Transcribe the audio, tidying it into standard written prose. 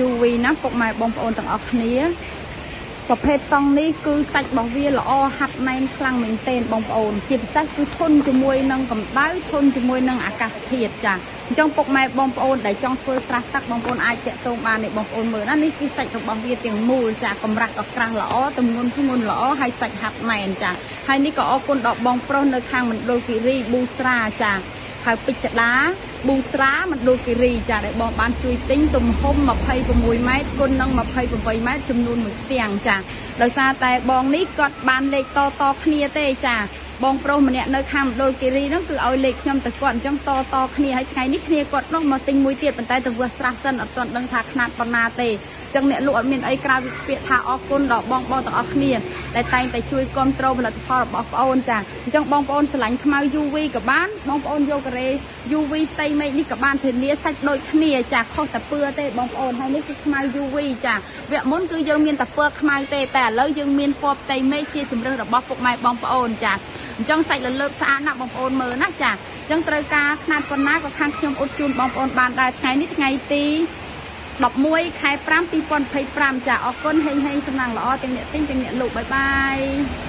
UV ណាពុកម៉ែបងប្អូនទាំងអស់គ្នាប្រភេទតង់នេះគឺសាច់របស់វាល្អហាត់ណែនខ្លាំងមែនទែនបងប្អូនជាពិសេសគឺធន់ជាមួយនឹងកម្ដៅធន់ជាមួយនឹងអាកាសធាតុចាអញ្ចឹងពុកម៉ែបងប្អូនដែលចង់ធ្វើស្រះទឹកបងប្អូនអាចតាក់ទងបាននេះបងប្អូនមើលណានេះគឺសាច់របស់វាទាំងមូលចាកម្រាស់ក៏ក្រាស់ល្អទម្ងន់ធ្ងន់ល្អហើយសាច់ហាត់ណែនចាហើយនេះក៏អរគុណដល់បងប្រុសនៅខាងមណ្ឌលគិរីប៊ូស្រាចាហើយពេជ្រដាប៊ូស្រាមណ្ឌលគិរីចាដែលបងបានជួយទិញទំហំ26ម៉ែត្រគុណនឹង28ម៉ែត្រចំនួន1ផ្ទាំងចាដោយសារតែបងនេះគាត់បានលេខតគ្នាទេចាបងប្រុសម្នាក់នៅខាងមណ្ឌលគិរីហ្នឹងគឺឲ្យលេខខ្ញុំទៅគាត់អញ្ចឹងតគ្នាហើយថ្ងៃនេះគ្នាគាត់នោះមកទិញមួយទៀតប៉ុន្តែទៅវាស់ស្រាស់សិនអត់ទាន់ដឹងថាຂະຫນាត់ប៉ុណ្ណាទេអញ្ចឹងអ្នកលក់អត់មានអីក្រៅពីពាក្យថាអរគុណដល់បងប្អូនទាំងអស់គ្នាដែលតែងតែជួយគាំទ្រផលិតផលរបស់បងប្អូនចាអញ្ចឹងបងប្អូនឆ្លាញ់ខ្មៅ UV ក៏បានបងប្អូនយកការ៉េ UV ផ្ទៃមេឃនេះក៏បានធានាសាច់ដូចគ្នាចាខុសតែពឿទេបងប្អូនហើយនេះគឺខ្មៅ UV ចាវគ្គមុនគឺយើងមានតែពណ៌ខ្មៅទេតែឥឡូវយើងមានពណ៌ផ្ទៃមេឃជាជម្រើសរបស់ពុកម៉ែបងប្អូនចាអញ្ចឹងសាច់លើបស្អាតណាស់បងប្អូនមើលណាចាអញ្ចឹងត្រូវការຂະຫນាត់ប៉ុណ្ណាក៏ខាងខ្ញុំអ៊ុតជូនបងប្អូនបានដែរថ្ងៃនេះថ្ងៃទី11 ខែ 5 2025ចាអរគុណហេងសំណាងល្អទាំងអ្នកទិញទាំងអ្នកលក់បាយបាយ